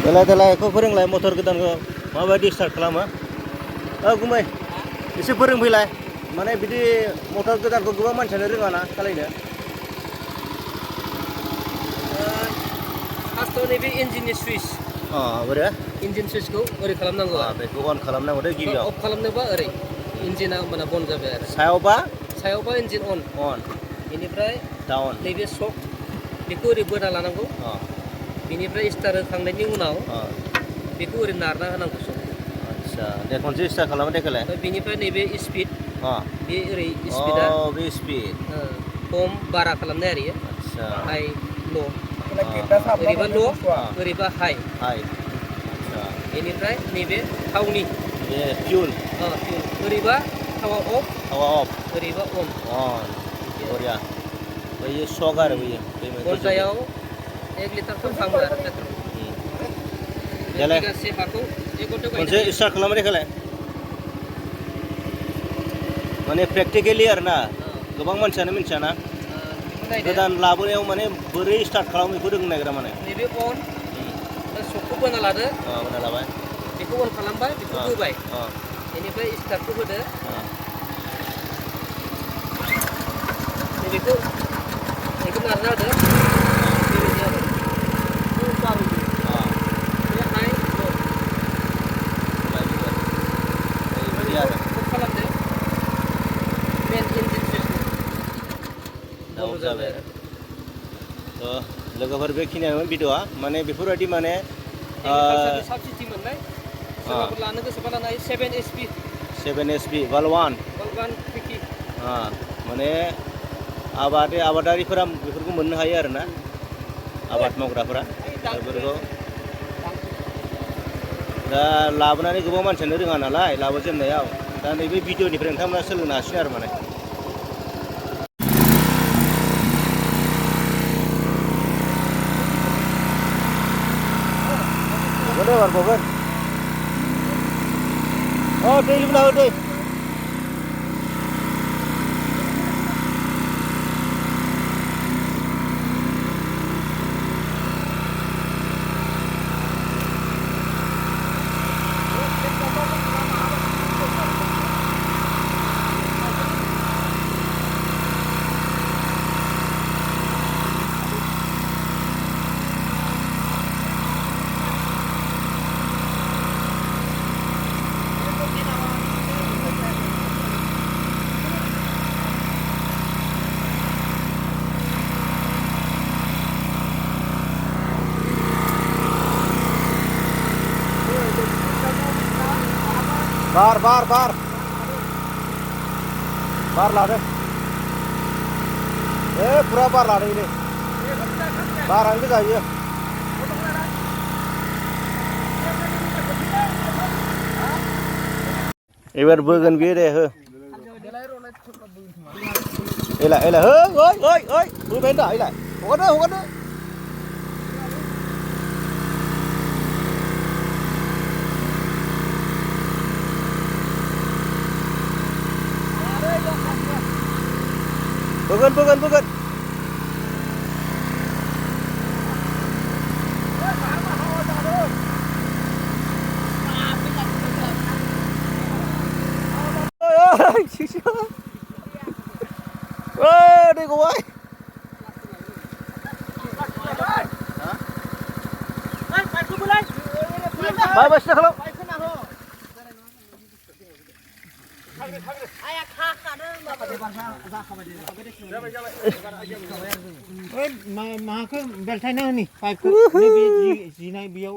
देलाय बेखौ फोरोंलाय मटर गोदानखौ माबायदि स्टार्ट खालामो गुमै एसे फोरोंफैलाय माने बिदि मटर गोदानखौ गोबां मानसियानो रोङा ना सालायनो फार्स्टआव नैबे इन्जिननि सुइच बोरै इन्जिन सुइचखौ ओरै खालामनांगौ बेखौ अन खालामनांगौ दे गिबियाव अफ खालामनोबा ओरै इन्जिना होमबाना बन्द जाबाय आरो सायावबा इन्जिन अन बेनिफ्राय डाउन नैबे सक बेखौ ओरै बोना लानांगौ बेनिफ्राय स्टार्ट होखांनायनि उनाव बेखौ ओरै नारना होनांगौ सक आच्छा दे खनसे स्टार्ट खालामो देखायलाय बेनिफ्राय नैबे स्पिड बे ओरै स्पिडआ बे स्पिड खम बारा खालामनाय आरो आच्छा हाइ ल' ओरैबा ल' ओरैबा हाइ आच्छा बेनिफ्राय नैबे थावनि बे फिउल ओरैबा थावा अफ ओरैबा अन बरिया बैयो सक आरो बैयो घन्टायाव 1 लिटारफोर थाङो आरो पेट्रल बिगासे हाखौ 1 घन्टायाव खनसे स्टार्ट खालामो देखायलाय माने प्रेक्टिकेलि आरो ना गोबां मानसियानो मिथियाना गोदान लाबोनायाव माने बोरै स्टार्ट खालामो बेखौ रोंनो नागिरा माने नैबे अन सकखौ बोना लादो बोना लाबाय बेखौ अन खालामबाय बेखौ होबाय बेनिफ्राय स्टार्टखौ होदो बेखौ नारना होदो बेबायदि आरो बे हाइ खालामदो मेन इन्जिन सुइचखौ जाबाय लोगोफोर बेखिनियानो भिडिअआ माने बेफोरबायदि माने साबसिडि मोननाय सोरबाफोर लानो गोसोबा लानो हायो 7 SP बालवान पिकि माने आबादारिफोरा बेफोरखौ मोननो हायो आरो ना आबाद मावग्राफोरा बेफोरखौ दा लाबोनानै गोबां मानसियानो रोङा नालाय लाबोजेननायाव दा नैबे भिडिअनिफ्राय नोंथांमोना सोलोंनो हासिगोन आरो माने बारबावगोन दै लुना हो दै बार लादों पूरा बार लादों ini बारानो गोजायो एबार बोगोन बे दे हो एला हो ओइ बोबाय दा एला हगारदो Bogan. Đi cô ơi. Bay basta khalo. माखौ बेलथायना होनि पाइपखौ नैबे जिनाय बेयाव